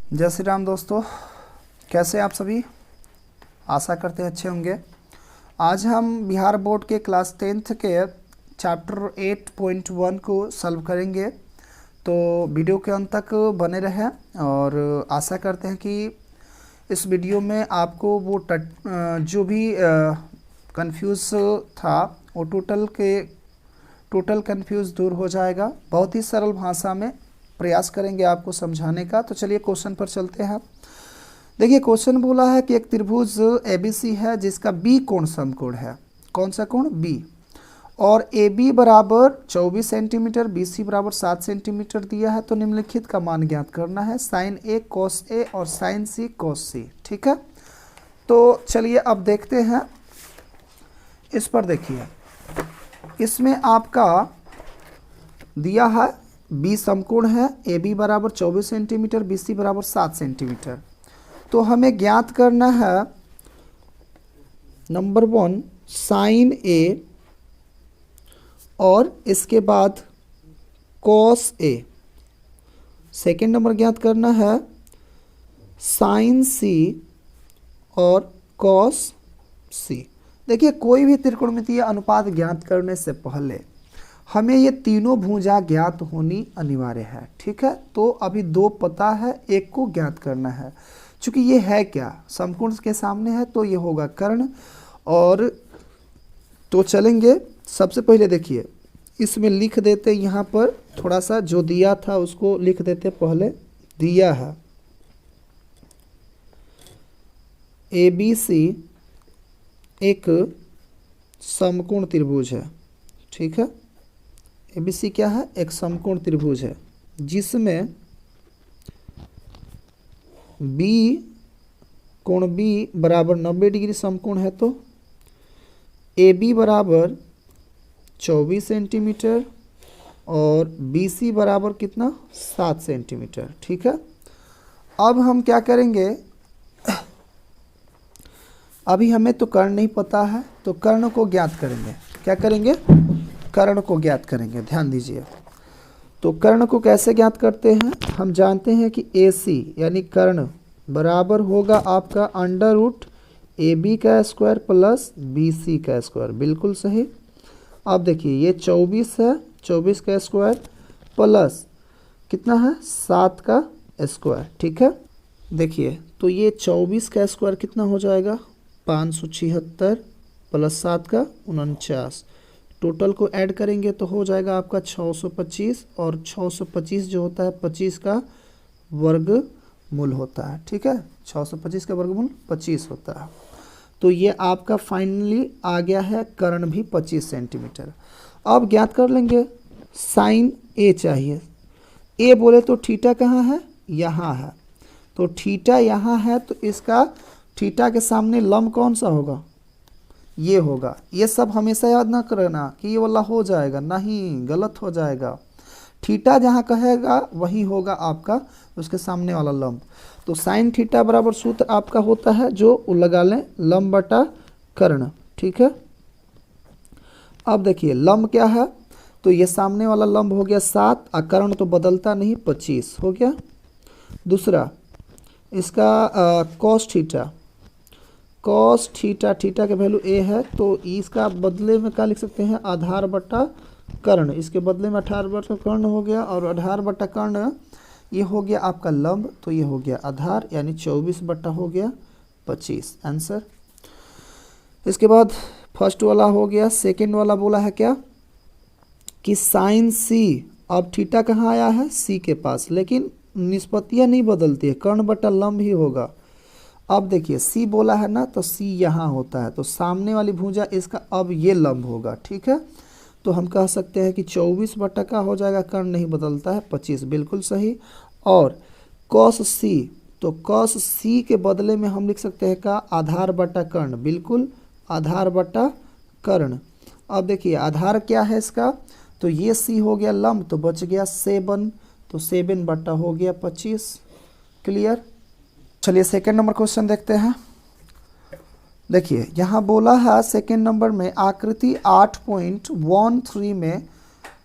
जय श्री राम दोस्तों, कैसे आप सभी। आशा करते हैं अच्छे होंगे। आज हम बिहार बोर्ड के क्लास 10th के चैप्टर 8.1 को सॉल्व करेंगे। तो वीडियो के अंत तक बने रहें और आशा करते हैं कि इस वीडियो में आपको वो जो भी कंफ्यूज था वो टोटल कंफ्यूज दूर हो जाएगा। बहुत ही सरल भाषा में प्रयास करेंगे आपको समझाने का। तो चलिए क्वेश्चन पर चलते हैं। देखिए क्वेश्चन बोला है कि एक त्रिभुज एबीसी है जिसका बी कोण समकोण है। कौन सा कोण? बी। और ए बी बराबर 24 सेंटीमीटर, बी सी बराबर 7 सेंटीमीटर दिया है। तो निम्नलिखित का मान ज्ञात करना है, साइन ए कॉस ए और साइन सी कॉस सी। ठीक है, तो चलिए अब देखते हैं। इस पर देखिए, इसमें आपका दिया है बी समकोण है, ए बी बराबर 24 सेंटीमीटर, बी सी बराबर 7 सेंटीमीटर। तो हमें ज्ञात करना है नंबर 1 साइन ए और इसके बाद कॉस ए। सेकेंड नंबर ज्ञात करना है साइन सी और कॉस सी। देखिए कोई भी त्रिकोणमितीय अनुपात ज्ञात करने से पहले हमें ये तीनों भुजा ज्ञात होनी अनिवार्य है। ठीक है, तो अभी दो पता है, एक को ज्ञात करना है। चूंकि ये है क्या, समकोण के सामने है तो ये होगा कर्ण। और तो चलेंगे, सबसे पहले देखिए इसमें लिख देते, यहाँ पर थोड़ा सा जो दिया था उसको लिख देते। पहले दिया है ए बी सी एक समकोण त्रिभुज है। ठीक है, एबीसी क्या है? एक समकोण त्रिभुज है जिसमें बी कोण बी बराबर 90 डिग्री समकोण है। तो ए बी बराबर 24 सेंटीमीटर और बी सी बराबर कितना? 7 सेंटीमीटर। ठीक है, अब हम क्या करेंगे, अभी हमें तो कर्ण नहीं पता है तो कर्ण को ज्ञात करेंगे। क्या करेंगे? कर्ण को ज्ञात करेंगे। ध्यान दीजिए, तो कर्ण को कैसे ज्ञात करते हैं? हम जानते हैं कि ए सी यानी कर्ण बराबर होगा आपका अंडर रूट ए बी का स्क्वायर प्लस बी सी का स्क्वायर। बिल्कुल सही। अब देखिए ये 24 है, 24 का स्क्वायर प्लस कितना है? 7 का स्क्वायर। ठीक है, देखिए तो ये 24 का स्क्वायर कितना हो जाएगा? 576 प्लस 7 का 49। टोटल को ऐड करेंगे तो हो जाएगा आपका 625 और 625 जो होता है 25 का वर्गमूल होता है। ठीक है, 625 का वर्गमूल 25 होता है। तो ये आपका फाइनली आ गया है कर्ण भी 25 सेंटीमीटर। अब ज्ञात कर लेंगे साइन ए चाहिए। ए बोले तो थीटा कहाँ है? यहाँ है। तो थीटा यहाँ है तो इसका थीटा के सामने लंब कौन सा होगा? ये होगा। ये सब हमेशा याद ना करना कि ये वाला हो जाएगा, नहीं, गलत हो जाएगा। थीटा जहाँ कहेगा वही होगा आपका उसके सामने वाला लंब। तो साइन थीटा बराबर सूत्र आपका होता है जो लगा लें, लंब बटा कर्ण। ठीक है, अब देखिए लंब क्या है, तो ये सामने वाला लंब हो गया 7 और कर्ण तो बदलता नहीं, 25 हो गया। दूसरा इसका cos theta, cos theta, theta का वैल्यू ए है तो इसका बदले में क्या लिख सकते हैं? आधार बटा कर्ण। इसके बदले में आधार बटा कर्ण हो गया और आधार बटा कर्ण ये हो गया आपका लंब, तो ये हो गया आधार, यानी 24 बटा हो गया 25 आंसर। इसके बाद फर्स्ट वाला हो गया। सेकेंड वाला बोला है क्या कि साइन सी। अब थीटा कहाँ आया है? सी के पास, लेकिन निष्पत्तियाँ नहीं बदलती है, कर्ण बटा लंब ही होगा। अब देखिए सी बोला है ना, तो सी यहाँ होता है तो सामने वाली भुजा इसका अब ये लंब होगा। ठीक है, तो हम कह सकते हैं कि 24 बटा का हो जाएगा, कर्ण नहीं बदलता है, 25। बिल्कुल सही। और कॉस सी, तो कॉस सी के बदले में हम लिख सकते हैं का आधार बटा कर्ण। बिल्कुल, आधार बटा कर्ण। अब देखिए आधार क्या है इसका, तो ये सी हो गया लंब, तो बच गया 7, तो 7 बटा हो गया 25। क्लियर। चलिए सेकेंड नंबर क्वेश्चन देखते हैं। देखिए यहाँ बोला है सेकेंड नंबर में आकृति 8.13 में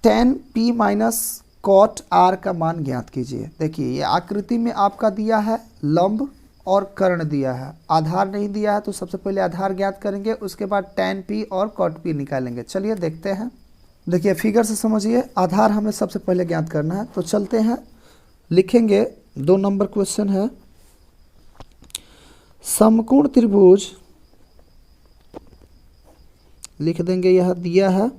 tan p minus cot r का मान ज्ञात कीजिए। देखिए ये आकृति में आपका दिया है लंब और कर्ण दिया है, आधार नहीं दिया है, तो सबसे पहले आधार ज्ञात करेंगे, उसके बाद tan p और cot p निकालेंगे। चलिए देखते हैं। देखिए फिगर से समझिए, आधार हमें सबसे पहले ज्ञात करना है, तो चलते हैं लिखेंगे। 2 नंबर क्वेश्चन है, समकोण त्रिभुज लिख देंगे, यह दिया है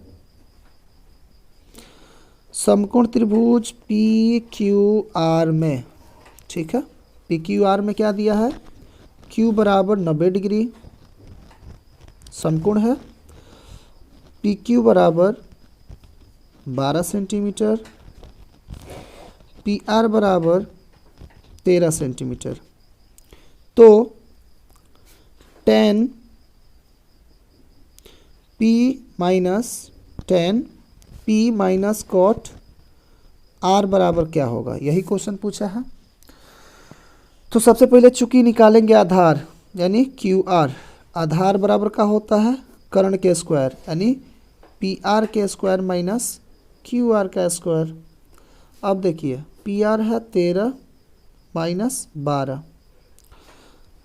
समकोण त्रिभुज पी क्यू आर में, ठीक है। पी क्यू आर में क्या दिया है, क्यू बराबर 90 डिग्री समकोण है, पी क्यू बराबर 12 सेंटीमीटर, पी आर बराबर 13 सेंटीमीटर। तो tan p minus tan p minus cot r बराबर क्या होगा, यही क्वेश्चन पूछा है। तो सबसे पहले चूंकि निकालेंगे आधार यानी क्यू आर, आधार बराबर का होता है कर्ण के स्क्वायर यानी पी आर के स्क्वायर माइनस क्यू आर का स्क्वायर। अब देखिए पी आर है 13 माइनस 12,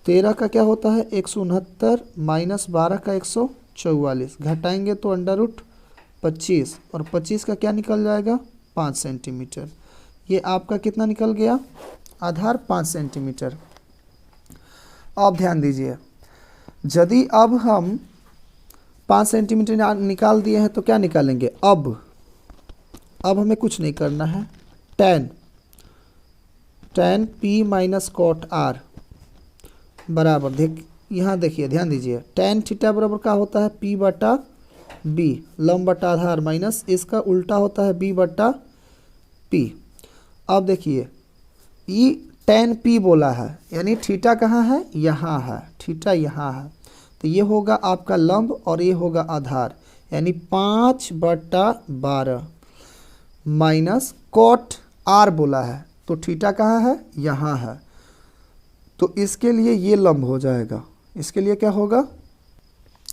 13 का क्या होता है 169 माइनस 12 का 144, घटाएंगे तो √25 और 25 का क्या निकल जाएगा 5 सेंटीमीटर। ये आपका कितना निकल गया, आधार 5 सेंटीमीटर। अब ध्यान दीजिए, यदि अब हम 5 सेंटीमीटर निकाल दिए हैं तो क्या निकालेंगे, अब हमें कुछ नहीं करना है, tan p minus cot r बराबर, यहाँ देखिए ध्यान दीजिए, tan थीटा बराबर का होता है p बटा b, लंब बटा आधार, माइनस इसका उल्टा होता है b बटा p। अब देखिए ये tan p बोला है यानी थीटा कहाँ है, यहाँ है, थीटा यहाँ है, तो ये होगा आपका लंब और ये होगा आधार, यानी 5/12 माइनस कॉट आर बोला है, तो थीटा कहाँ है, यहाँ है, तो इसके लिए ये लंब हो जाएगा, इसके लिए क्या होगा,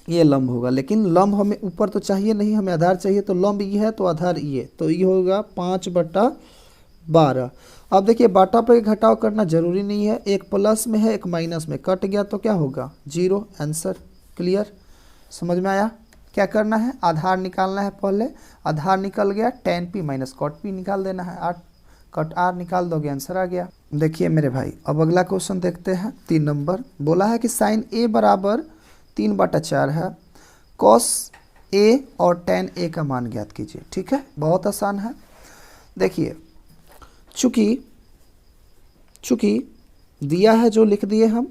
ये लंब होगा। लेकिन लंब हमें ऊपर तो चाहिए नहीं, हमें आधार चाहिए, तो लंब ये है तो आधार ये, तो ये होगा 5/12। अब देखिए बाटा पे घटाव करना जरूरी नहीं है, एक प्लस में है एक माइनस में, कट गया तो क्या होगा 0, आंसर क्लियर। समझ में आया, क्या करना है, आधार निकालना है, पहले आधार निकल गया, tan p minus cot p निकाल देना है, 8 कट r निकाल दोगे, आंसर आ गया। देखिए मेरे भाई अब अगला क्वेश्चन देखते हैं। 3 नंबर बोला है कि साइन a बराबर 3/4 है, कॉस a और tan a का मान ज्ञात कीजिए। ठीक है, बहुत आसान है। देखिए चूँकि दिया है जो लिख दिए हम,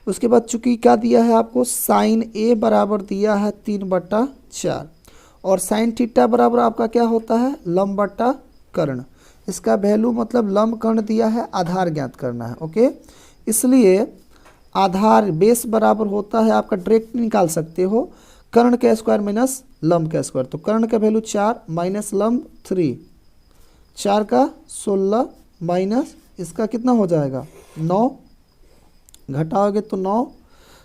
उसके बाद चूँकि क्या दिया है आपको, साइन a बराबर दिया है 3/4 और साइन थीटा बराबर आपका क्या होता है, लंब बटा कर्ण। इसका वैल्यू मतलब लंब कर्ण दिया है, आधार ज्ञात करना है। ओके, इसलिए आधार बेस बराबर होता है आपका, डायरेक्ट निकाल सकते हो, कर्ण का स्क्वायर माइनस लंब का स्क्वायर। तो कर्ण का वैल्यू 4 माइनस लंब 3, 4 का 16 माइनस इसका कितना हो जाएगा 9, घटाओगे तो 9,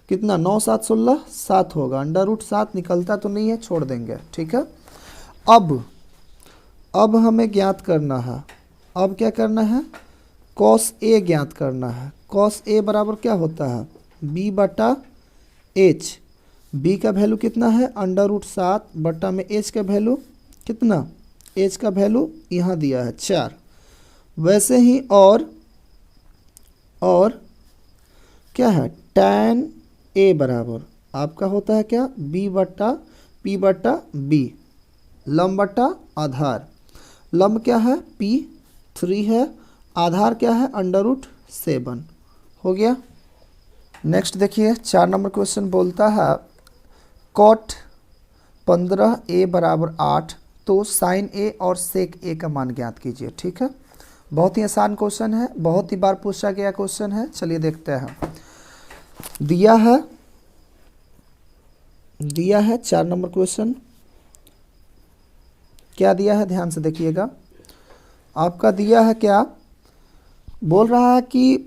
कितना 9 7 16 7 होगा, √7 निकलता तो नहीं है, छोड़ देंगे। ठीक है, अब हमें ज्ञात करना है, अब क्या करना है, कॉस a ज्ञात करना है। कॉस a बराबर क्या होता है b बटा h, b का वैल्यू कितना है √7 बटा में h का वैल्यू कितना, h का वैल्यू यहाँ दिया है 4। वैसे ही और क्या है, tan a बराबर आपका होता है क्या, b बटा p बटा b, लंब बटा आधार, लंब क्या है p3 है, आधार क्या है √7 हो गया। नेक्स्ट देखिए 4 नंबर क्वेश्चन बोलता है कॉट 15a बराबर 8, तो साइन a और सेक a का मान ज्ञात कीजिए। ठीक है, बहुत ही आसान क्वेश्चन है, बहुत ही बार पूछा गया क्वेश्चन है। चलिए देखते हैं, दिया है 4 नंबर क्वेश्चन, क्या दिया है ध्यान से देखिएगा। आपका दिया है क्या, बोल रहा है कि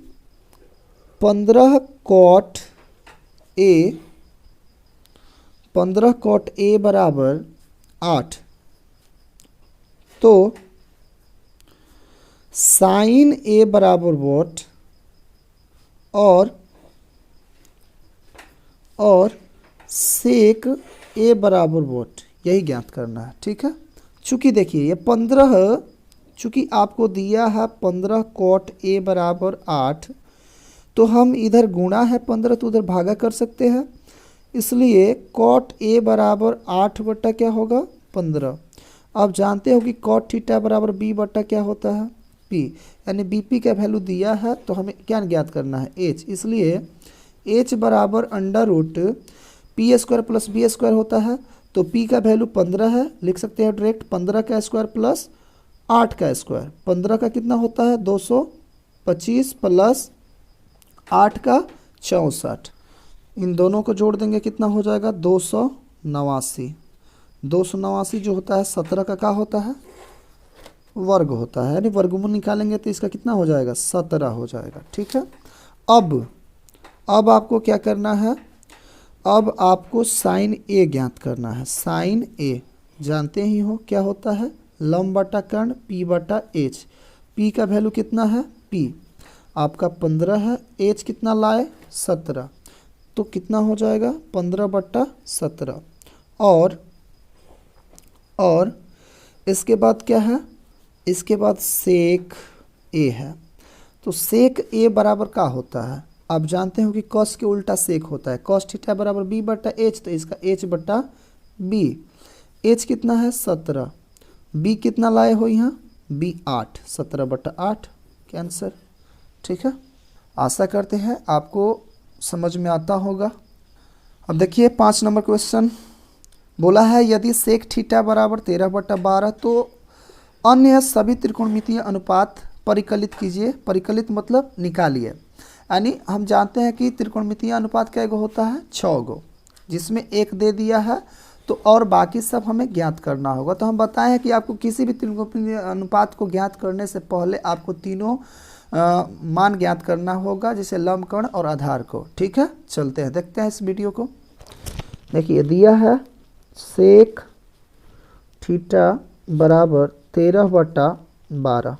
15 कॉट a बराबर 8, तो साइन ए बराबर वॉट और सेक ए बराबर वॉट, यही ज्ञात करना है। ठीक है, चूँकि देखिए ये 15, चूँकि आपको दिया है 15 कॉट ए बराबर 8, तो हम इधर गुणा है 15 तो उधर भागा कर सकते हैं, इसलिए कॉट ए बराबर 8 बट्टा क्या होगा 15। आप जानते हो कि कॉट थीटा बराबर बी बट्टा क्या होता है पी, यानी बी पी का वैल्यू दिया है तो हमें क्या ज्ञात करना है एच, इसलिए एच बराबर under root p square plus b square होता है। तो पी का वैल्यू 15 है, लिख सकते हैं डायरेक्ट 15 का स्क्वायर प्लस 8 का स्क्वायर। 15 का कितना होता है 225 प्लस 8 का 64, इन दोनों को जोड़ देंगे कितना हो जाएगा 289। 289 जो होता है 17 का क्या होता है वर्ग होता है, यानी वर्गमूल निकालेंगे तो इसका कितना हो जाएगा 17 हो जाएगा। ठीक है, अब आपको क्या करना है, अब आपको साइन ए ज्ञात करना है। साइन ए जानते ही हो क्या होता है लंब बटा कर्ण पी बटा एच। पी का वैल्यू कितना है पी आपका 15 है, एच कितना लाए 17, तो कितना हो जाएगा 15 बट्टा 17। और इसके बाद क्या है, इसके बाद सेक ए है। तो सेक ए बराबर क्या होता है, आप जानते हो कि कॉस के उल्टा सेक होता है, कॉस थीटा बराबर बी बट्टा एच, तो इसका एच बट्टा बी। एच कितना है 17, बी कितना लाए हो यहाँ बी 8, 17 बट्टा 8 कैंसर। ठीक है, आशा करते हैं आपको समझ में आता होगा। अब देखिए 5 नंबर क्वेश्चन बोला है यदि सेक थीटा बराबर 13 बट्टा 12 तो अन्य सभी त्रिकोणमितीय अनुपात परिकलित कीजिए। परिकलित मतलब निकालिए, यानी हम जानते हैं कि त्रिकोणमितीय अनुपात कै गो होता है 6 गो, जिसमें एक दे दिया है तो और बाकी सब हमें ज्ञात करना होगा। तो हम बताए हैं कि आपको किसी भी त्रिकोणमितीय अनुपात को ज्ञात करने से पहले आपको तीनों मान ज्ञात करना होगा, जैसे लंब कर्ण और आधार को। ठीक है, चलते हैं देखते हैं इस वीडियो को। देखिए दिया है सेक थीटा बराबर 13 बट्टा 12,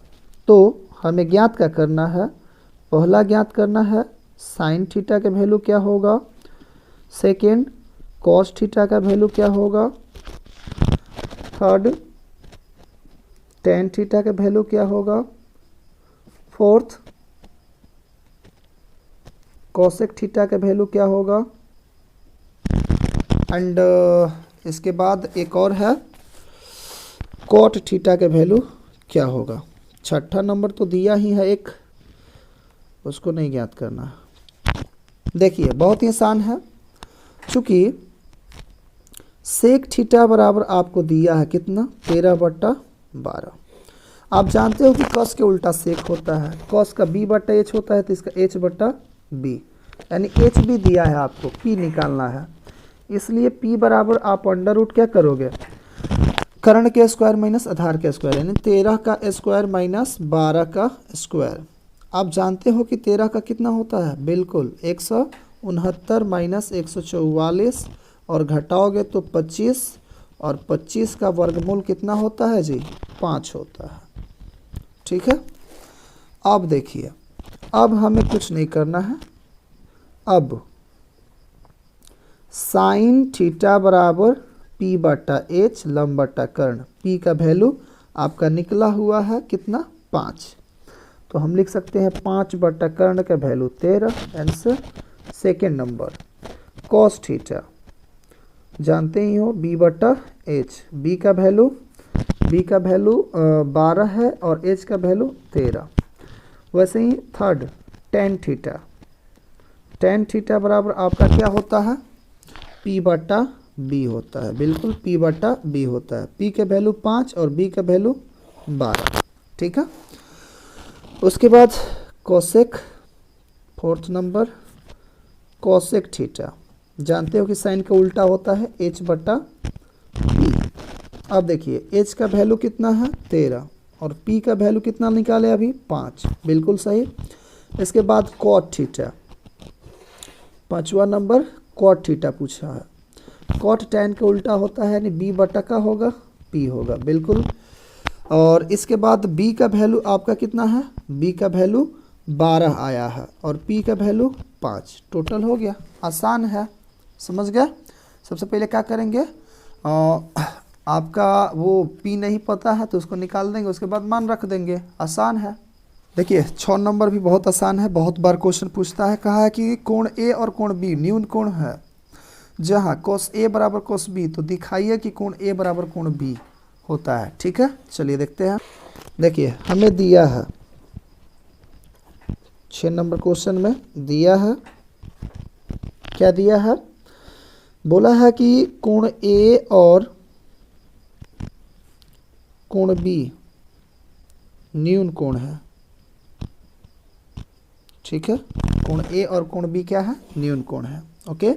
तो हमें ज्ञात क्या करना है, पहला ज्ञात करना है साइन थीटा का वैल्यू क्या होगा, सेकेंड कॉस थीटा का वैल्यू क्या होगा, थर्ड टेन थीटा का वैल्यू क्या होगा, फोर्थ कॉसेक थीटा का वैल्यू क्या होगा, एंड इसके बाद एक और है कॉट थीटा का वैल्यू क्या होगा। छठा नंबर तो दिया ही है एक, उसको नहीं ज्ञात करना। देखिए बहुत ही आसान है, चूँकि सेक थीटा बराबर आपको दिया है कितना 13 बट्टा 12। आप जानते हो कि कॉस के उल्टा सेक होता है, कॉस का बी बट्टा एच होता है तो इसका एच बट्टा बी, यानी एच भी दिया है आपको, पी निकालना है, इसलिए पी बराबर आप अंडर रूट क्या करोगे कर्ण के स्क्वायर माइनस आधार के स्क्वायर, यानी 13 का स्क्वायर माइनस 12 का स्क्वायर। आप जानते हो कि 13 का कितना होता है बिल्कुल 169 माइनस 144, और घटाओगे तो 25, और 25 का वर्गमूल कितना होता है जी 5 होता है। ठीक है, अब देखिए अब हमें कुछ नहीं करना है, अब साइन थीटा बराबर पी बट्टा एच लंब बट्टा कर्ण, पी का वैल्यू आपका निकला हुआ है कितना 5, तो हम लिख सकते हैं 5 बट्टा कर्ण का value 13 answer. Second number cos theta जानते ही हो बी बट्टा एच, बी का वैल्यू 12 है और एच का वैल्यू 13। वैसे ही third tan theta, tan theta बराबर आपका क्या होता है पी बट्टा बी होता है, बिल्कुल पी बट्टा बी होता है। पी का वैल्यू 5 और बी का वैल्यू 12। ठीक है, उसके बाद cosec, fourth number cosec theta, जानते हो कि साइन का उल्टा होता है एच बट्टा पी। अब देखिए एच का वैल्यू कितना है 13 और पी का वैल्यू कितना निकाले अभी 5, बिल्कुल सही। इसके बाद कॉट थीटा, पांचवा नंबर कॉट थीटा पूछा है। कॉट टेन का उल्टा होता है यानी बी बटा का होगा पी होगा, बिल्कुल। और इसके बाद b का वैल्यू आपका कितना है, b का वैल्यू 12 आया है और p का वैल्यू 5, टोटल हो गया। आसान है, समझ गया। सबसे पहले क्या करेंगे, आपका वो p नहीं पता है तो उसको निकाल देंगे, उसके बाद मान रख देंगे, आसान है। देखिए 6 नंबर भी बहुत आसान है, बहुत बार क्वेश्चन पूछता है। कहा है कि कोण ए और कोण बी न्यून कोण है जहाँ cos a बराबर cos b, तो दिखाइए कि कोण a बराबर कोण b होता है। ठीक है, चलिए देखते हैं। देखिए हमें दिया है 6 नंबर क्वेश्चन में दिया है, क्या दिया है, बोला है कि कोण a और कोण b न्यून कोण है। ठीक है, कोण a और कोण b क्या है, न्यून कोण है। ओके,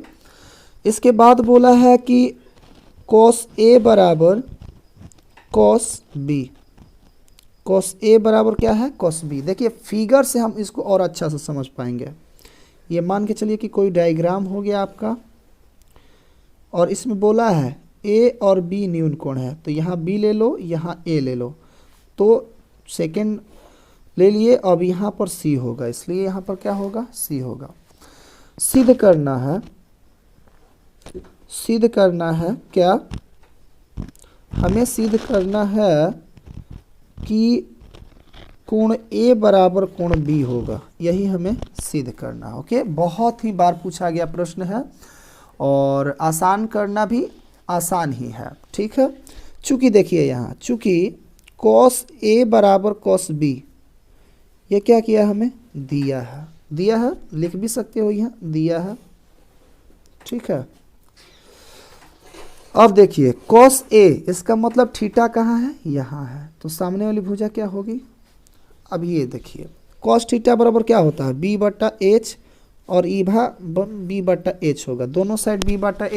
इसके बाद बोला है कि cos a बराबर cos b, cos a बराबर क्या है, cos b। देखिए फिगर से हम इसको और अच्छा से समझ पाएंगे। ये मान के चलिए कि कोई डायग्राम हो गया आपका और इसमें बोला है a और b न्यून कोण है, तो यहाँ b ले लो, यहाँ a ले लो, तो सेकेंड ले लिए। अब यहाँ पर c होगा, इसलिए यहाँ पर क्या होगा, c होगा। सिद्ध करना है, सिद्ध करना है क्या, हमें सिद्ध करना है कि कोण a बराबर कोण b होगा, यही हमें सिद्ध करना है। ओके, बहुत ही बार पूछा गया प्रश्न है और आसान करना भी आसान ही है। ठीक है, चूंकि देखिए यहाँ चूंकि cos a बराबर cos b, ये क्या किया, हमें दिया है, दिया है, लिख भी सकते हो यहाँ दिया है। ठीक है, अब देखिए cos a, इसका मतलब थीटा कहाँ है, यहाँ है, तो सामने वाली भुजा क्या होगी। अब ये देखिए cos थीटा बराबर क्या होता है, b बटा h और ई भा b बटा h होगा, दोनों साइड b बटा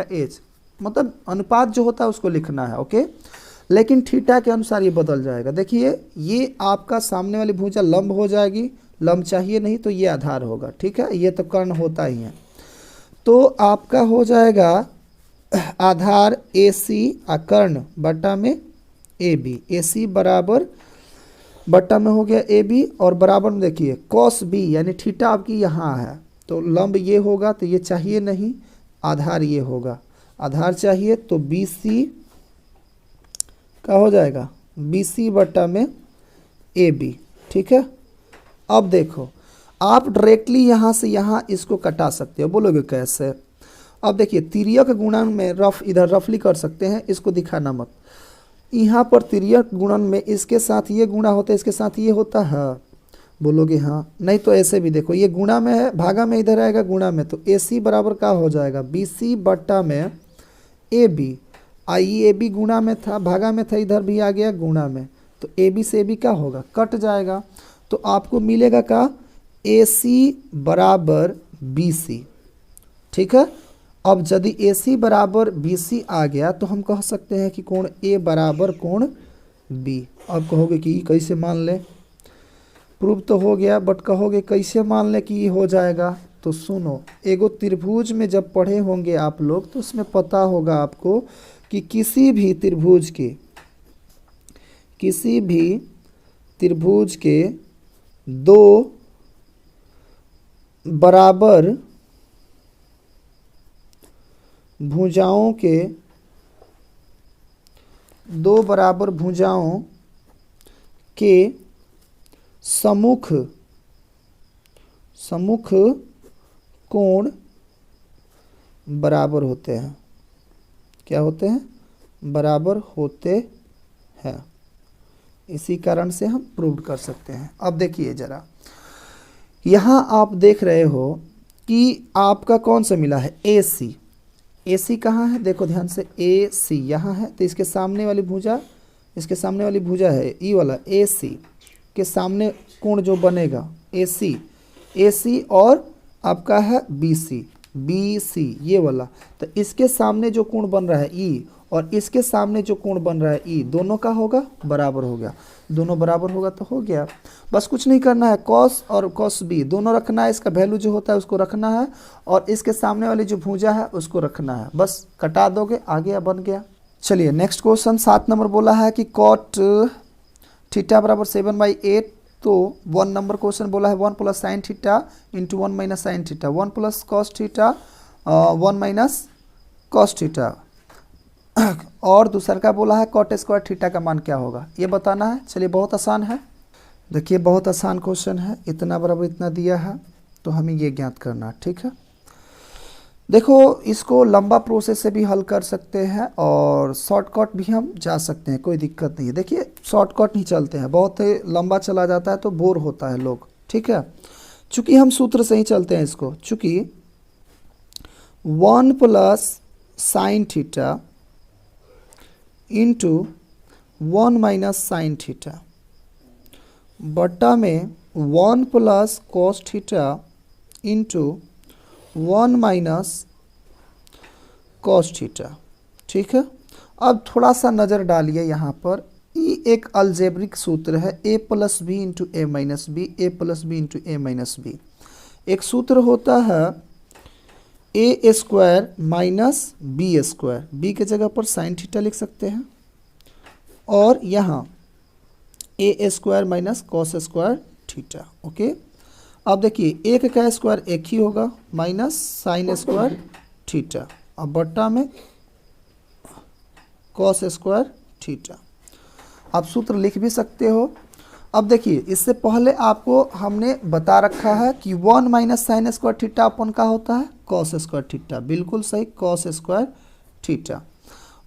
h, मतलब अनुपात जो होता है उसको लिखना है। ओके, लेकिन थीटा के अनुसार ये बदल जाएगा। देखिए ये आपका सामने वाली भुजा लंब हो जाएगी, लंब चाहिए नहीं तो ये आधार होगा। ठीक है, ये तो कर्ण होता ही है, तो आपका हो जाएगा आधार AC कर्ण बटा में AB, AC बराबर बटा में हो गया AB और बराबर में देखिए cos B, यानी थीटा आपकी यहाँ है, तो लंब ये होगा, तो ये चाहिए नहीं, आधार ये होगा, आधार चाहिए, तो BC क्या हो जाएगा, BC बटा में AB। ठीक है, अब देखो आप डायरेक्टली यहाँ से यहाँ इसको कटा सकते हो, बोलोगे कैसे। अब देखिए तिर्यक गुणन में इधर रफली कर सकते हैं, इसको दिखाना मत। यहाँ पर तिर्यक गुणन में इसके साथ ये गुणा होता है, इसके साथ ये होता है, बोलोगे हाँ, नहीं तो ऐसे भी देखो, ये गुणा में है, भागा में इधर आएगा गुणा में, तो AC बराबर क्या हो जाएगा, BC बटा में AB। आई AB गुणा में था, भागा में था, इधर भी आ गया गुणा में, तो AB से AB क्या होगा, कट जाएगा, तो आपको मिलेगा क्या, AC बराबर BC। ठीक है, अब यदि AC बराबर BC आ गया तो हम कह सकते हैं कि कोण A बराबर कोण B। अब कहोगे कि कैसे मान ले, प्रूव तो हो गया, बट कहोगे कैसे मान ले कि ये हो जाएगा। तो सुनो, एगो त्रिभुज में जब पढ़े होंगे आप लोग तो उसमें पता होगा आपको कि किसी भी त्रिभुज के दो बराबर भुजाओं के सम्मुख कोण बराबर होते हैं। क्या होते हैं, बराबर होते हैं। इसी कारण से हम प्रूव कर सकते हैं। अब देखिए जरा, यहाँ आप देख रहे हो कि आपका कौन सा मिला है, AC। AC कहाँ है, देखो ध्यान से, AC यहाँ है, तो इसके सामने वाली भुजा है ई वाला, AC के सामने कोण जो बनेगा AC और आपका है BC ये वाला, तो इसके सामने जो कोण बन रहा है E और इसके सामने जो कोण बन रहा है E, दोनों का होगा बराबर हो गया, दोनों बराबर होगा तो हो गया। बस कुछ नहीं करना है, cos और cos B दोनों रखना है, इसका वैल्यू जो होता है उसको रखना है और इसके सामने वाली जो भुजा है उसको रखना है, बस कटा दोगे आ गया, बन गया। चलिए नेक्स्ट क्वेश्चन 7 नंबर बोला है कि कॉट थीटा बराबर 7/8। तो 1 नंबर क्वेश्चन बोला है 1 plus sine theta into 1 minus sine theta, 1 plus cos theta 1 minus cos theta, और दूसरा का बोला है कॉट स्क्वायर थीटा का मान क्या होगा, ये बताना है। चलिए बहुत आसान है, देखिए बहुत आसान क्वेश्चन है, इतना बराबर इतना दिया है तो हमें ये ज्ञात करना है, ठीक है। देखो इसको लंबा प्रोसेस से भी हल कर सकते हैं और शॉर्टकट भी हम जा सकते हैं, कोई दिक्कत नहीं है। देखिए शॉर्टकट नहीं चलते हैं, बहुत लंबा चला जाता है तो बोर होता है लोग, ठीक है। चूँकि हम सूत्र से ही चलते हैं इसको, चूँकि 1 plus sine theta into 1 minus sine theta बट्टा में 1 plus cos theta into 1 minus cos theta, ठीक है। अब थोड़ा सा नज़र डालिए यहाँ पर, ये एक अलजेब्रिक सूत्र है, a plus B into A minus B, A plus B into A minus B. एक सूत्र होता है A square minus B square, B के जगह पर साइन थीटा लिख सकते हैं, और यहाँ A square minus cos square theta, okay. अब देखिए एक का स्क्वायर एक ही होगा, माइनस साइन स्क्वायर थीटा, अब बट्टा में कॉस स्क्वायर थीटा। आप सूत्र लिख भी सकते हो। अब देखिए इससे पहले आपको हमने बता रखा है कि 1 माइनस साइन स्क्वायर थीटा अपन का होता है कॉस स्क्वायर थीटा, बिल्कुल सही, कॉस स्क्वायर थीटा,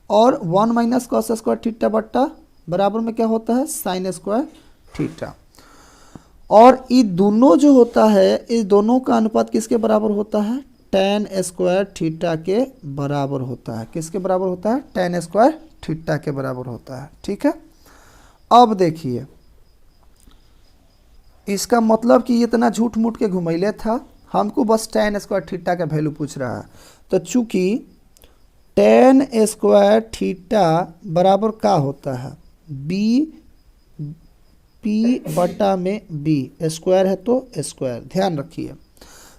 और 1 माइनस कॉस स्क्वायर थीटा बट्टा बराबर में क्या होता है साइन स्क्वायर थीटा। और ये दोनों जो होता है, इस दोनों का अनुपात किसके बराबर होता है, tan स्क्वायर थीटा के बराबर होता है। किसके बराबर होता है, tan स्क्वायर थीटा के बराबर होता है, ठीक है। अब देखिए इसका मतलब कि इतना झूठ मूठ के घुमैले था, हमको बस tan स्क्वायर थीटा का वैल्यू पूछ रहा है। तो चूंकि tan स्क्वायर थीटा बराबर का होता है बी पी बटा में बी, स्क्वायर है तो स्क्वायर, ध्यान रखिए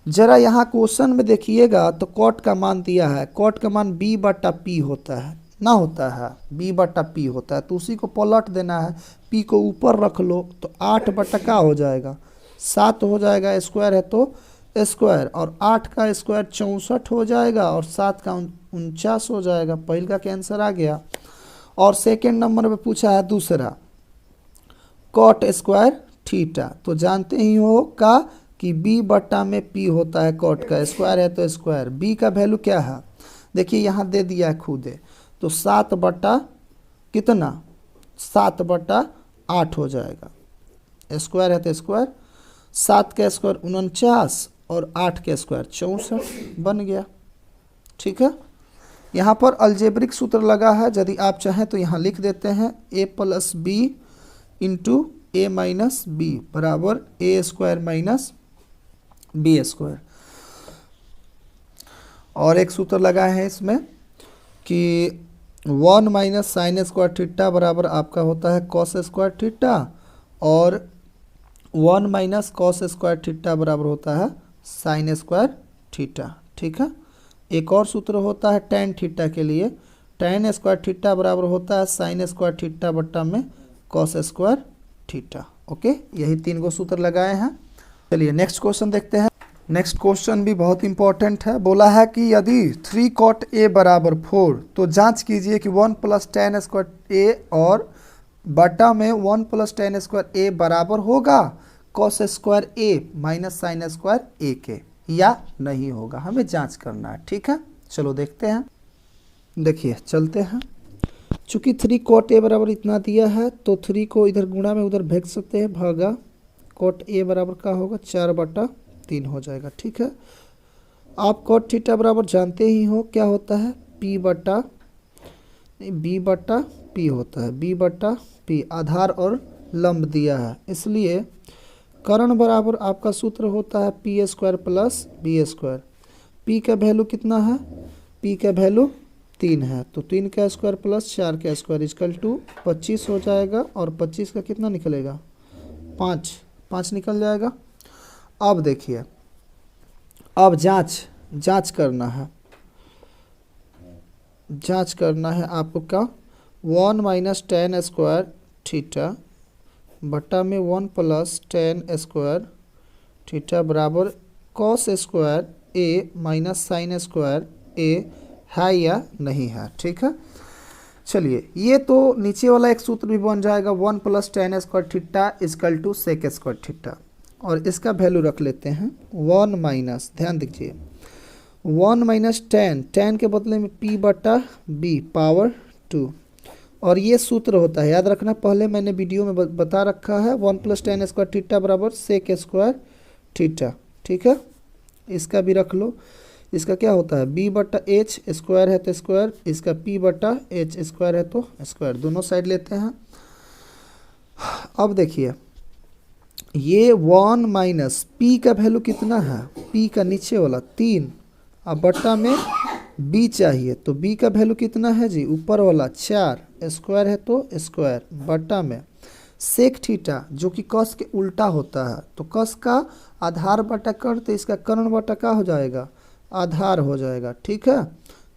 जरा यहाँ क्वेश्चन में देखिएगा तो कॉट का मान दिया है, कॉट का मान बी बटा पी होता है, ना होता है बी बटा पी होता है, तो उसी को पलट देना है, पी को ऊपर रख लो तो 8 बटा का हो जाएगा 7 हो जाएगा, स्क्वायर है तो स्क्वायर, और 8 का स्क्वायर 64 हो जाएगा और 7 का 49 हो जाएगा। पहले का आंसर आ गया। और सेकेंड नंबर पे पूछा है दूसरा कॉट स्क्वायर थीटा, तो जानते ही हो का कि b बट्टा में p होता है कॉट का, स्क्वायर है तो स्क्वायर, b का वैल्यू क्या है देखिए यहाँ दे दिया है खुद, तो 7 बटा कितना 7 बटा 8 हो जाएगा, स्क्वायर है तो स्क्वायर, 7 का स्क्वायर 49 और 8 का स्क्वायर 64 बन गया, ठीक है। यहाँ पर अलजेब्रिक सूत्र लगा है, यदि आप चाहें तो यहाँ लिख देते हैं a plus B into A minus b बराबर a square minus B square. और एक सूत्र लगा है इसमें कि 1 माइनस साइन स्क्वायर थीटा बराबर आपका होता है कॉस स्क्वायर थीटा, और 1 माइनस कॉस स्क्वायर थीटा बराबर होता है साइन स्क्वायर थीटा, ठीक है। एक और सूत्र होता है tan थीटा के लिए, tan स्क्वायर थीटा बराबर होता है साइन स्क्वायर थीटा बट्टा में कॉस स्क्वायर थीटा, ओके। यही 3 गो सूत्र लगाए हैं। चलिए नेक्स्ट क्वेश्चन देखते हैं। नेक्स्ट क्वेश्चन भी बहुत इंपॉर्टेंट है, बोला है कि यदि 3 cot a बराबर 4 तो जांच कीजिए कि 1 प्लस tan स्क्वायर a और बटा में 1 प्लस tan स्क्वायर a बराबर होगा cos square a minus sin square a के, या नहीं होगा, हमें जांच करना है, ठीक है। चलो देखते हैं, देखिए चलते हैं। चूँकि 3 cot a बराबर इतना दिया है तो 3 को इधर गुणा में उधर भेज सकते हैं, भागा cot a बराबर का होगा 4 बटा 3 हो जाएगा, ठीक है। आप cot थीटा बराबर जानते ही हो क्या होता है b बटा p होता है, b बटा p आधार और लंब दिया है, इसलिए कर्ण बराबर आपका सूत्र होता है p square plus b square. p का वैल्यू कितना है, p का वैल्यू 3 है, तो 3 का स्क्वायर प्लस 4 का स्क्वायर इक्वल टू 25 हो जाएगा, और 25 का कितना निकलेगा 5 निकल जाएगा। अब देखिए अब जांच करना है, जांच करना है आपको क्या, 1 माइनस टेन स्क्वायर थीटा बटा में 1 प्लस टेन स्क्वायर थीटा बराबर cos square A minus sin square A है या नहीं है। ठीक है, चलिए ये तो नीचे वाला एक सूत्र भी बन जाएगा, 1 plus tan square theta is equal to sec square theta, और इसका वैल्यू रख लेते हैं 1 माइनस, ध्यान दीजिए 1 माइनस टेन के बदले में p बटा b पावर 2, और ये सूत्र होता है, याद रखना, पहले मैंने वीडियो में बता रखा है, 1 प्लस टेन स्क्वायर थीटा बराबर सेक स्क्वायर थीटा। ठीक है, इसका भी रख लो, इसका क्या होता है b बटा एच स्क्वायर है तो स्क्वायर, इसका p बटा एच स्क्वायर है तो स्क्वायर, दोनों साइड लेते हैं। अब देखिए ये 1 माइनस p का वैल्यू कितना है, p का नीचे वाला 3, अब बट्टा में b चाहिए तो b का वैल्यू कितना है जी, ऊपर वाला 4, स्क्वायर है तो स्क्वायर, बट्टा में सेक थीटा जो कि कॉस के उल्टा होता है, तो कॉस का आधार बटा कर्ण, तो इसका कर्ण बटा क्या हो जाएगा, आधार हो जाएगा। ठीक है,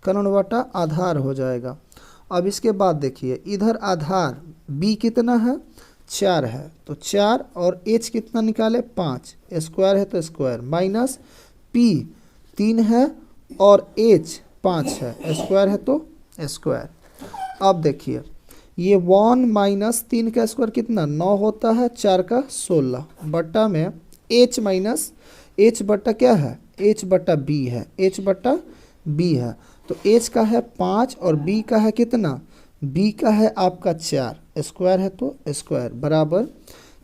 कर्ण बटा आधार हो जाएगा। अब इसके बाद देखिए इधर आधार b कितना है, 4 है, तो 4 और h कितना निकाले 5, स्क्वायर है तो स्क्वायर, माइनस p 3 है और h 5 है, स्क्वायर है तो स्क्वायर। अब देखिए ये 1 माइनस 3 का स्क्वायर कितना 9 होता है, 4 का 16, बट्टा में h माइनस h बट्टा क्या है, h बट्टा b है, h बट्टा b है, तो h का है 5 और b का है कितना, b का है आपका 4, स्क्वायर है तो स्क्वायर, बराबर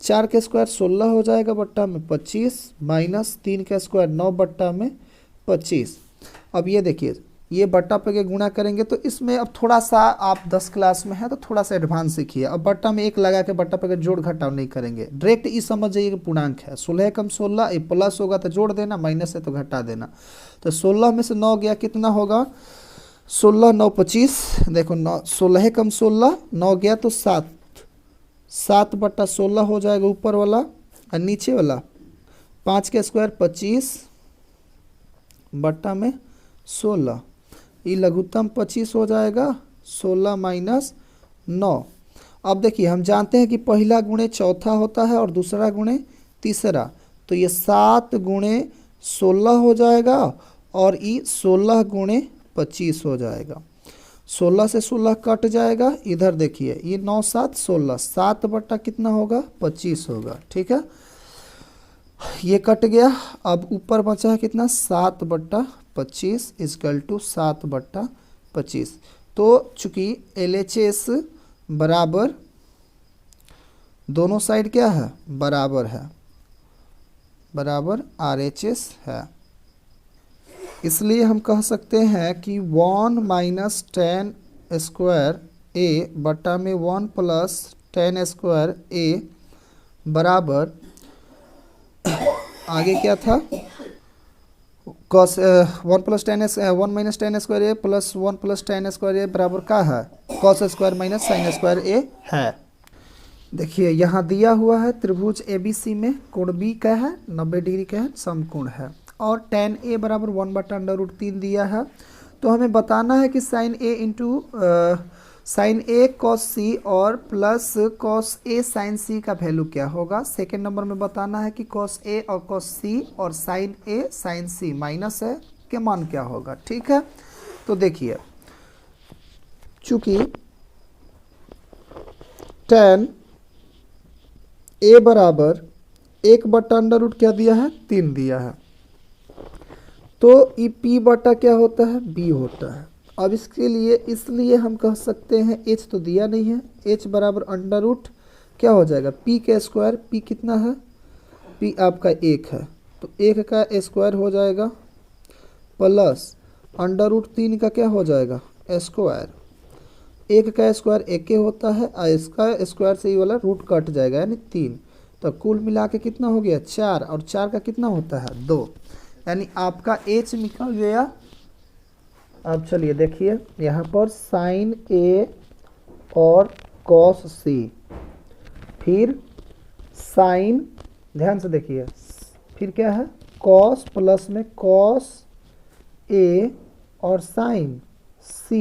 4 का स्क्वायर 16 हो जाएगा बट्टा में 25, माइनस 3 का स्क्वायर 9 बट्टा में 25। अब ये देखिए ये बट्टा पे के गुणा करेंगे, तो इसमें अब थोड़ा सा आप 10 क्लास में है तो थोड़ा सा एडवांस सीखिए। अब बट्टा में 1 लगा के बट्टा पे के जोड़ घटाव नहीं करेंगे, डायरेक्ट ये समझ जाइए कि पूर्णांक है, 16 कम 16, ये प्लस होगा तो जोड़ देना, माइनस है तो घटा देना, तो 16 में से 9 गया कितना होगा, 16 9 25, देखो 9 16 कम 16, 9 गया तो 7, 7 बट्टा 16 हो जाएगा ऊपर वाला, और नीचे वाला 5 का स्क्वायर 25 बट्टा में 16, ये लघुत्तम 25 हो जाएगा, 16 माइनस 9। अब देखिए हम जानते हैं कि पहला गुणे चौथा होता है और दूसरा गुणे तीसरा, तो ये 7 गुणे 16 हो जाएगा और ये 16 गुणे 25 हो जाएगा, 16 से 16 कट जाएगा, इधर देखिए ये 9 7 16, 7 बट्टा कितना होगा 25 होगा। ठीक है, ये कट गया, अब ऊपर बचा है कितना 7 बट्टा 25 इजकल टू 7 बट्टा 25, तो चूंकि LHS बराबर दोनों साइड क्या है बराबर है, बराबर RHS है, इसलिए हम कह सकते हैं कि 1 माइनस टेन स्क्वायर ए बटा में 1 प्लस टेन स्क्वायर ए बराबर आगे क्या था, cos 1 plus tan 1 minus tan square A plus 1 plus tan square A बराबर क्या है, cos square minus sin square A है। देखिए यहाँ दिया हुआ है त्रिभुज ABC में कोण B का है, 90 डिग्री का है, समकोण है, और tan A बराबर 1 बटा √3 दिया है, तो हमें बताना है कि sine A into sine A cos C और plus cos A sine C का वैल्यू क्या होगा। सेकेंड नंबर में बताना है कि कॉस A और कॉस C और sine A sine C minus है के मान क्या होगा। ठीक है, तो देखिए चूंकि tan A बराबर 1 बटा √ क्या दिया है 3 दिया है, तो ये P बटा क्या होता है B होता है। अब इसके लिए इसलिए हम कह सकते हैं h तो दिया नहीं है, h बराबर √ क्या हो जाएगा p का स्क्वायर, p कितना है p आपका 1 है तो 1 का स्क्वायर हो जाएगा प्लस √3 का क्या हो जाएगा स्क्वायर, 1 का स्क्वायर 1 होता है और इसका स्क्वायर से ये वाला रूट कट जाएगा यानी 3, तो कुल मिला के कितना हो गया 4 और 4 का कितना होता है 2, यानी आपका h निकल गया। अब चलिए देखिए यहाँ पर साइन A और कॉस C, फिर साइन, ध्यान से देखिए, फिर क्या है कॉस प्लस में कॉस A और साइन C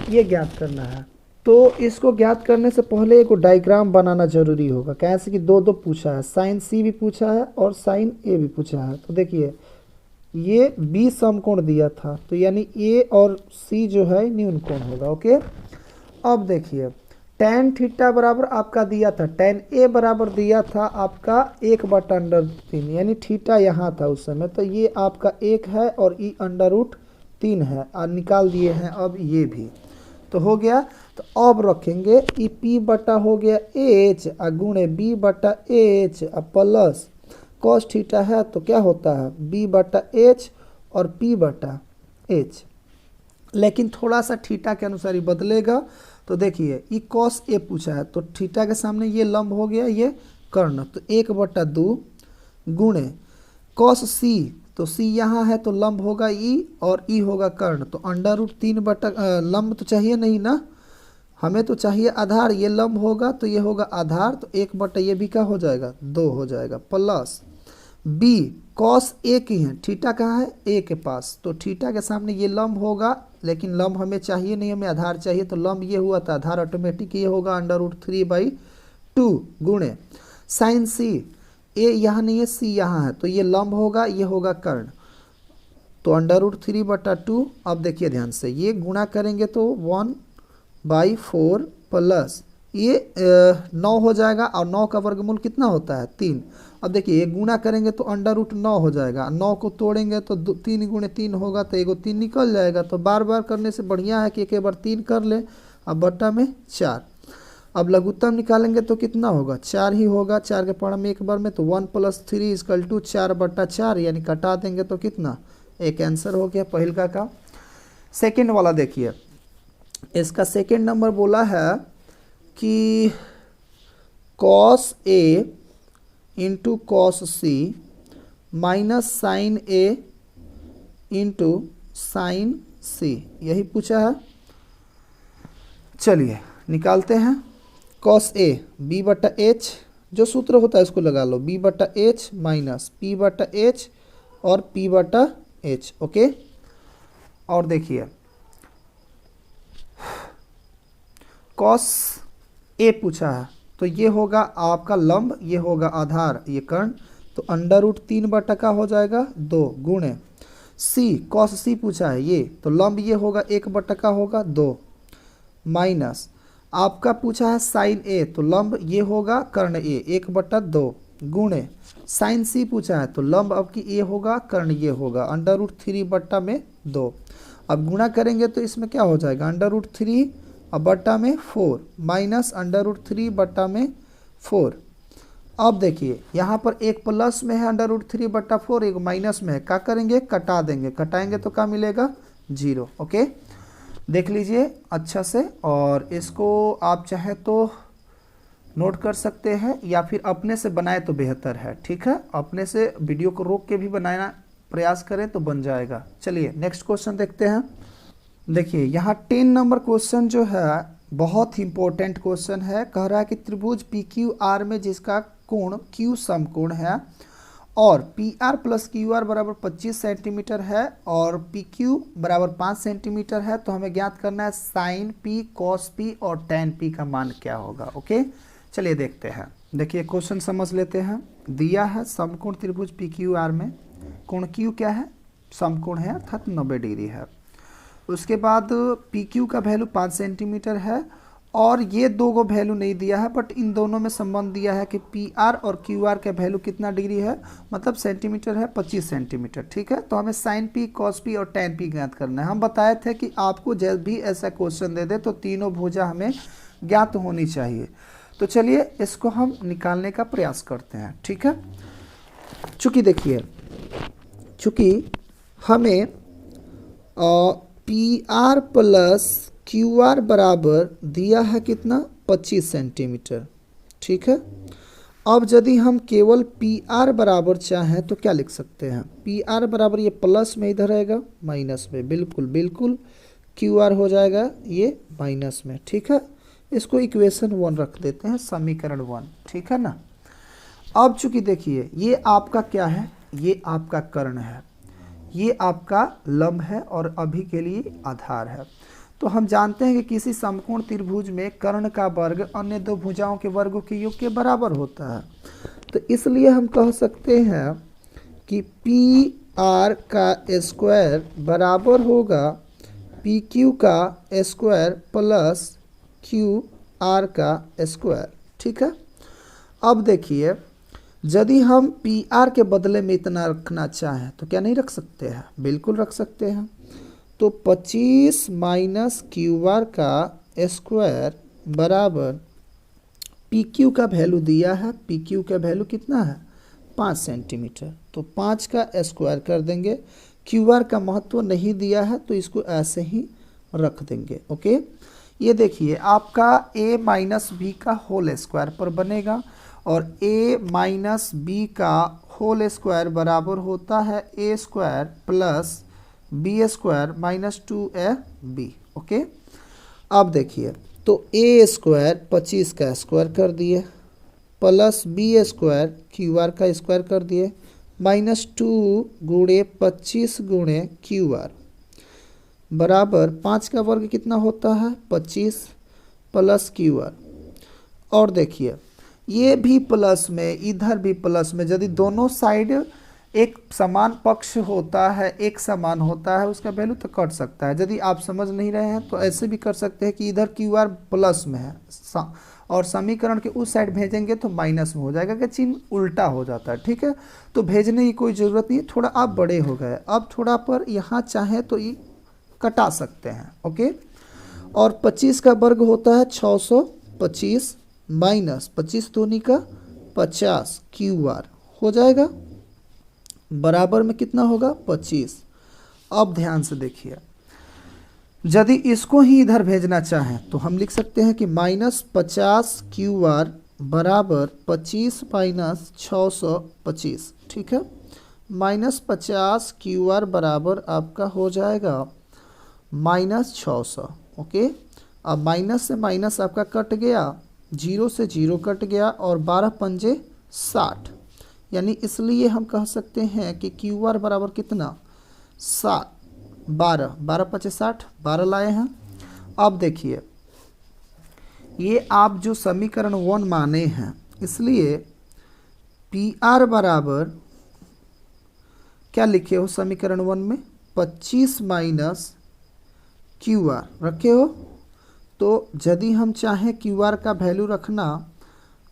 ये ज्ञात करना है। तो इसको ज्ञात करने से पहले एक डायग्राम बनाना जरूरी होगा, कैसे कि दो दो पूछा है, साइन सी भी पूछा है और साइन ए भी पूछा है। तो देखिए ये बी समकोण दिया था, तो यानी ए और सी जो है न्यून कोण होगा। ओके, अब देखिए tan थीटा बराबर आपका दिया था, tan ए बराबर दिया था आपका 1/√3, यानी थीटा यहाँ था उस समय, तो ये आपका 1 है और ई √3 है, और निकाल दिए हैं अब ये भी, तो हो गया। तो अब रखेंगे ई पी बटा हो गया एच गुणे बी बटा एच प्लस कॉस थीटा है तो क्या होता है बी बटा एच और पी बटा एच, लेकिन थोड़ा सा थीटा के अनुसार ही बदलेगा। तो देखिए ई कॉस ए पूछा है, तो थीटा के सामने ये लंब हो गया, ये कर्ण, तो 1/2 गुणे कॉस सी, तो सी यहाँ है तो लंब होगा ई और ई होगा कर्ण, तो √3 बटा लंब तो चाहिए नहीं ना, हमें तो चाहिए आधार, ये लंब होगा तो ये होगा आधार, तो 1/, ये भी क्या हो जाएगा 2 हो जाएगा, प्लस बी कॉस ए की है, थीटा कहाँ है ए के पास, तो थीटा के सामने ये लंब होगा, लेकिन लंब हमें चाहिए नहीं, हमें आधार चाहिए, तो लंब ये हुआ था, आधार ऑटोमेटिक ये होगा √3/2 गुणे साइन सी, ए यहाँ नहीं है सी यहाँ है, तो ये लंब होगा, ये होगा कर्ण, तो √3/2। अब देखिए ध्यान से ये गुणा करेंगे तो 1/4 प्लस ये 9 हो जाएगा, और 9 का वर्गमूल कितना होता है 3। अब देखिए ये गुणा करेंगे तो √9 हो जाएगा, 9 को तोड़ेंगे तो 3 गुणे 3 होगा, तो एगो 3 निकल जाएगा, तो बार बार करने से बढ़िया है कि एक बार 3 कर ले, अब बट्टा में 4। अब लघुत्तम निकालेंगे तो कितना होगा 4 ही होगा, 4 के पढ़ा में एक बार में, तो 1 + 3 = 4/4, यानी कटा देंगे तो कितना, एक आंसर हो गया पहल का। सेकेंड वाला देखिए, इसका सेकेंड नंबर बोला है कि cos A into cos C minus sign A into sine सी, यही पूछा है। चलिए निकालते हैं, कॉस ए b/h, जो सूत्र होता है इसको लगा लो, b/h माइनस p/h और p/h। ओके, और देखिए कॉस ए पूछा है, तो ये होगा आपका लंब, ये होगा आधार, ये कर्ण, तो √3 का हो जाएगा 2 गुणे सी, कॉस सी पूछा है ये, तो लंब ये होगा 1 का होगा 2 माइनस आपका पूछा है साइन ए, तो लंब ये होगा कर्ण ए 1/2 गुणे साइन सी पूछा है, तो लंब अब की ए होगा कर्ण ये होगा √3/2। अब गुणा करेंगे तो इसमें क्या हो जाएगा √3 बट्टा में 4 माइनस √3/4। अब देखिए यहाँ पर एक प्लस में है √3/4, एक माइनस में है, क्या करेंगे कटा देंगे, कटाएंगे तो क्या मिलेगा 0। ओके, देख लीजिए अच्छा से, और इसको आप चाहे तो नोट कर सकते हैं या फिर अपने से बनाए तो बेहतर है, ठीक है, अपने से वीडियो को रोक के भी बनाना प्रयास करें तो बन जाएगा। चलिए नेक्स्ट क्वेश्चन देखते हैं। देखिए यहाँ 10 नंबर क्वेश्चन जो है बहुत ही इंपॉर्टेंट क्वेश्चन है, कह रहा है कि त्रिभुज PQR में जिसका कोण Q समकोण है और PR + QR = 25 सेंटीमीटर है और PQ = 5 सेंटीमीटर है, तो हमें ज्ञात करना है साइन P, कॉस P और tan P का मान क्या होगा। ओके, चलिए देखते हैं। देखिए क्वेश्चन समझ लेते हैं। दिया है समकोण त्रिभुज PQR में कोण Q क्या है, समकोण है अर्थात 90 डिग्री है। उसके बाद PQ का वैल्यू 5 सेंटीमीटर है, और ये दो को वैल्यू नहीं दिया है, बट इन दोनों में संबंध दिया है कि PR और QR का वैल्यू कितना डिग्री है, मतलब सेंटीमीटर है 25 सेंटीमीटर, ठीक है। तो हमें साइन P, कॉस P और tan P ज्ञात करना है। हम बताए थे कि आपको जब भी ऐसा क्वेश्चन दे दे तो तीनों भुजा हमें ज्ञात होनी चाहिए। तो चलिए इसको हम निकालने का प्रयास करते हैं, ठीक है। चूँकि देखिए, चूँकि हमें PR + QR बराबर दिया है कितना 25 सेंटीमीटर, ठीक है। अब यदि हम केवल PR बराबर चाहें तो क्या लिख सकते हैं, PR बराबर ये प्लस में इधर रहेगा माइनस में, बिल्कुल बिल्कुल QR हो जाएगा ये माइनस में, ठीक है। इसको इक्वेशन 1 रख देते हैं, समीकरण 1, ठीक है ना। अब चूंकि देखिए ये आपका क्या है, ये आपका कर्ण है, ये आपका लंब है और अभी के लिए आधार है। तो हम जानते हैं कि किसी समकोण त्रिभुज में कर्ण का वर्ग अन्य दो भुजाओं के वर्गों के योग के बराबर होता है। तो इसलिए हम कह सकते हैं कि पी आर का स्क्वायर बराबर होगा पी क्यू का स्क्वायर प्लस क्यू आर का स्क्वायर। ठीक है। अब देखिए, यदि हम पी आर के बदले में इतना रखना चाहें तो क्या नहीं रख सकते हैं? बिल्कुल रख सकते हैं। तो 25 माइनस क्यू आर का स्क्वायर बराबर पी क्यू का वैल्यू दिया है, पी क्यू का वैल्यू कितना है? 5 सेंटीमीटर। तो 5 का स्क्वायर कर देंगे। क्यू आर का महत्व नहीं दिया है तो इसको ऐसे ही रख देंगे। ओके, ये देखिए आपका a माइनस बी का होल स्क्वायर पर बनेगा और a माइनस बी का होल स्क्वायर बराबर होता है a square plus b square minus 2ab। Okay, अब देखिए, तो a स्क्वायर 25 का स्क्वायर कर दिए plus b square q r का स्क्वायर कर दिए माइनस 2 गुणे 25 गुणे क्यू आर बराबर 5 का वर्ग कितना होता है? 25 प्लस क्यू आर। और देखिए ये भी प्लस में, इधर भी प्लस में, यदि दोनों साइड एक समान पक्ष होता है, एक समान होता है, उसका वैल्यू तो कट सकता है। यदि आप समझ नहीं रहे हैं तो ऐसे भी कर सकते हैं कि इधर क्यू आर प्लस में है और समीकरण के उस साइड भेजेंगे तो माइनस में हो जाएगा, कि चिन्ह उल्टा हो जाता है। ठीक है, तो भेजने की कोई ज़रूरत नहीं है। थोड़ा आप बड़े हो गए, अब थोड़ा पर यहाँ चाहे तो ये कटा सकते हैं। ओके, और 25 का वर्ग होता है 625 माइनस 25 दूनी का 50 क्यू आर हो जाएगा बराबर में कितना होगा? 25। अब ध्यान से देखिए, यदि इसको ही इधर भेजना चाहें तो हम लिख सकते हैं कि माइनस 50 क्यू आर बराबर 25 माइनस 625। ठीक है, माइनस 50 क्यू आर बराबर आपका हो जाएगा माइनस 600। ओके, अब माइनस से माइनस आपका कट गया, 0 से 0 कट गया और 12 पंजे 60, यानी इसलिए हम कह सकते हैं कि क्यू आर बराबर कितना? 12 12 पचे 60, 12 लाए हैं। अब देखिए, ये आप जो समीकरण 1 माने हैं, इसलिए पी आर बराबर क्या लिखे हो समीकरण 1 में? 25 माइनस क्यू आर रखे हो। तो यदि हम चाहें क्यू आर का वैल्यू रखना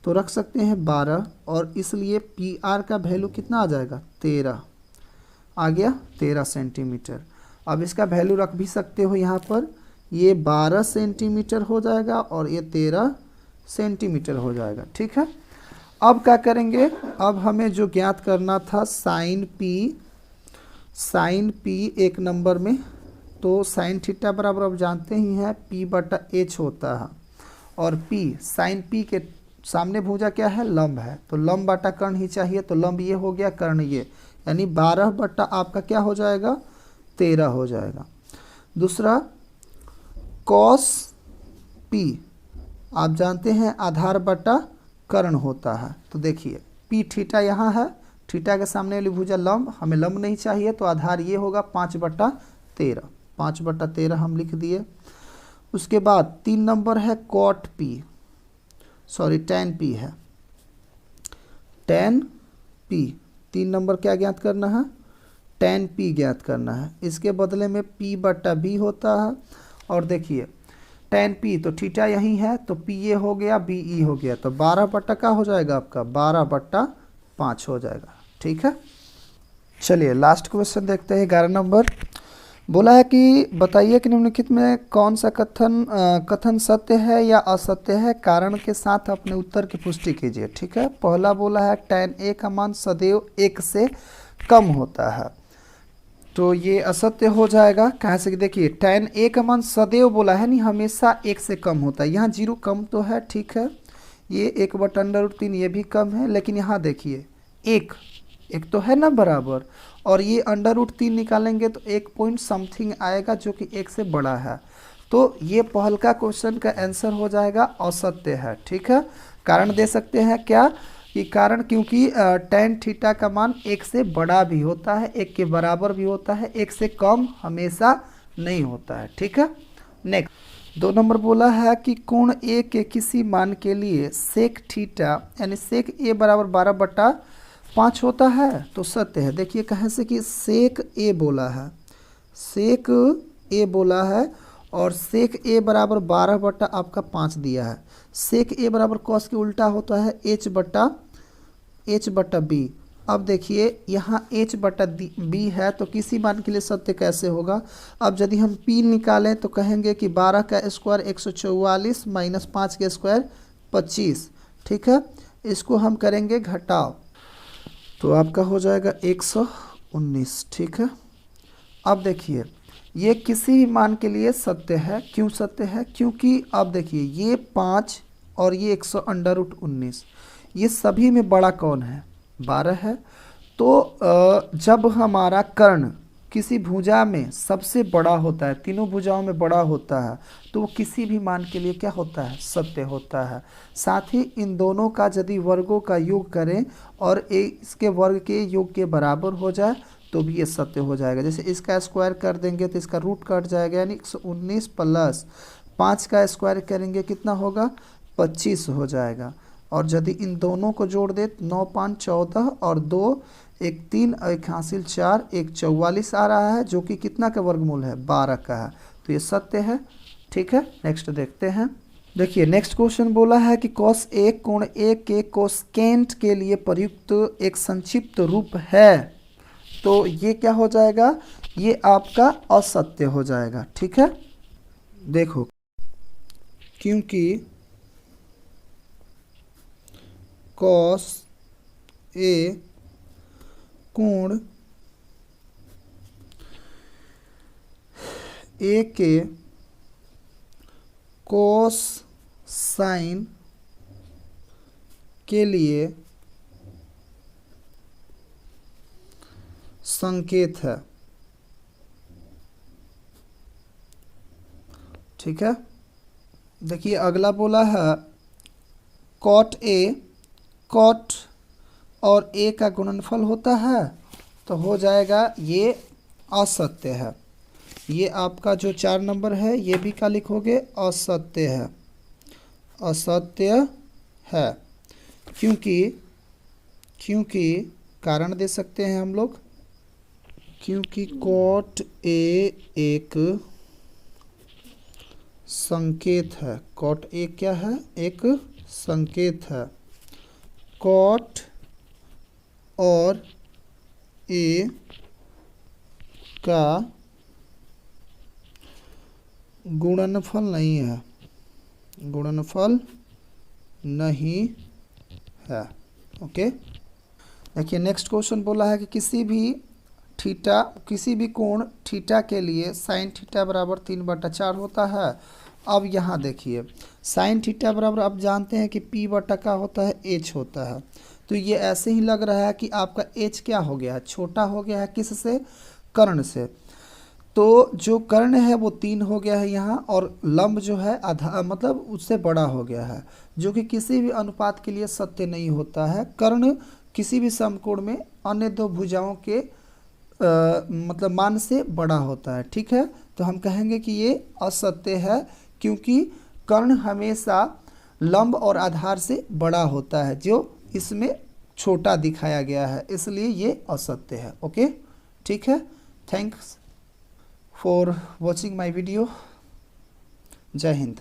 तो रख सकते हैं 12, और इसलिए पी आर का वैल्यू कितना आ जाएगा? 13 आ गया, 13 सेंटीमीटर। अब इसका वैल्यू रख भी सकते हो यहाँ पर, ये 12 सेंटीमीटर हो जाएगा और ये 13 सेंटीमीटर हो जाएगा। ठीक है, अब क्या करेंगे? अब हमें जो ज्ञात करना था साइन पी 1 नंबर में, तो साइन थीटा बराबर आप जानते ही हैं p बटा h होता है, और p साइन p के सामने भुजा क्या है? लंब है, तो लंब बटा कर्ण ही चाहिए, तो लंब ये हो गया, कर्ण ये, यानी 12 बटा आपका क्या हो जाएगा? 13 हो जाएगा। दूसरा कॉस p आप जानते हैं आधार बटा कर्ण होता है, तो देखिए p थीटा यहाँ है, थीटा के सामने वाली भुजा लंब, हमें लंब नहीं चाहिए तो आधार ये होगा 5 बटा 13, 5 बटा 13 हम लिख दिए। उसके बाद 3 नंबर है cot p, sorry tan p है, tan p 3 नंबर क्या ज्ञात करना है? tan p ज्ञात करना है। इसके बदले में p बटा b होता है, और देखिए tan p तो थीटा यही है, तो p ये हो गया, b e हो गया, तो 12 बटा का हो जाएगा आपका? 12 बटा 5 हो जाएगा। ठीक है, चलिए लास्ट क्वेश्चन देखते हैं। 11 नंबर बोला है कि बताइए कि निम्नलिखित में कौन सा कथन सत्य है या असत्य है, कारण के साथ अपने उत्तर की पुष्टि कीजिए। ठीक है, पहला बोला है tan a का मान सदैव 1 से कम होता है, तो ये असत्य हो जाएगा। कहाँ से? देखिए tan a का मान सदैव बोला है, नहीं हमेशा 1 से कम होता है। यहाँ 0 कम तो है, ठीक है, ये 1/√3 ये भी कम है, लेकिन यहाँ देखिए एक तो है ना बराबर, और ये √3 निकालेंगे तो 1 पॉइंट समथिंग आएगा जो कि 1 से बड़ा है, तो ये पहल का क्वेश्चन का आंसर हो जाएगा असत्य है। ठीक है, कारण दे सकते हैं क्या कि कारण क्योंकि tan थीटा का मान 1 से बड़ा भी होता है, 1 के बराबर भी होता है, 1 से कम हमेशा नहीं होता है। ठीक है, नेक्स्ट 2 नंबर बोला है कि कोण ए के किसी मान के लिए सेक थीटा यानी सेक ए बराबर 12/5 होता है तो सत्य है। देखिए कहाँ से कि सेक ए बोला है, सेक ए बोला है और सेक ए बराबर 12/5 दिया है। सेक ए बराबर कॉस के उल्टा होता है h/b। अब देखिए यहाँ h/b है तो किसी मान के लिए सत्य कैसे होगा। अब यदि हम p निकालें तो कहेंगे कि 12 का स्क्वायर 144 माइनस 5 का स्क्वायर 25। ठीक है, इसको हम करेंगे घटाव तो आपका हो जाएगा 119। ठीक है, अब देखिए ये किसी भी मान के लिए सत्य है। क्यों सत्य है? क्योंकि अब देखिए ये 5 और ये 100√19 ये सभी में बड़ा कौन है? 12 है। तो जब हमारा कर्ण किसी भुजा में सबसे बड़ा होता है, तीनों भुजाओं में बड़ा होता है, तो वो किसी भी मान के लिए क्या होता है? सत्य होता है। साथ ही इन दोनों का यदि वर्गों का योग करें और इसके वर्ग के योग के बराबर हो जाए तो भी ये सत्य हो जाएगा। जैसे इसका स्क्वायर कर देंगे तो इसका रूट कट जाएगा, यानी 119 प्लस 5 का स्क्वायर करेंगे कितना होगा? 25 हो जाएगा। और यदि इन दोनों को जोड़ दे 9 5 14 और 2 1 3 1 हासिल 4 1 44 आ रहा है, जो कि कितना का वर्गमूल है? 12 का है। तो ये सत्य है। ठीक है, नेक्स्ट देखते हैं। देखिए नेक्स्ट क्वेश्चन बोला है कि cos A कोण A के कोसेकेंट के लिए प्रयुक्त एक संक्षिप्त रूप है, तो ये क्या हो जाएगा? ये आपका असत्य हो जाएगा। ठीक है, देखो क्योंकि cos A कोण A के कोस साइन के लिए संकेत है। ठीक है, देखिए अगला बोला है cot A cot और A का गुणनफल होता है, तो हो जाएगा ये असत्य है। ये आपका जो 4 नंबर है ये भी क्या लिखोगे? असत्य है, असत्य है। क्योंकि कारण दे सकते हैं हम लोग, क्योंकि cot A एक संकेत है। cot A क्या है? एक संकेत है। cot और A का गुणनफल नहीं है, गुणनफल नहीं है। ओके, देखिए नेक्स्ट क्वेश्चन बोला है कि किसी भी कोण थीटा के लिए साइन थीटा बराबर 3/4 होता है। अब यहाँ देखिए साइन थीटा बराबर आप जानते हैं कि p/, का होता है h होता है। तो ये ऐसे ही लग रहा है कि आपका h क्या हो गया है? छोटा हो गया है। किससे? कर्ण से। तो जो कर्ण है वो 3 हो गया है यहाँ, और लंब जो है आधा मतलब उससे बड़ा हो गया है, जो कि किसी भी अनुपात के लिए सत्य नहीं होता है। कर्ण किसी भी समकोण में अन्य 2 भुजाओं के मतलब मान से बड़ा होता है। ठीक है, तो हम कहेंगे कि ये असत्य है, क्योंकि कर्ण हमेशा लंब और आधार से बड़ा होता है, जो इसमें छोटा दिखाया गया है, इसलिए ये असत्य है। ओके, ठीक है, thanks for watching my video. जय हिंद।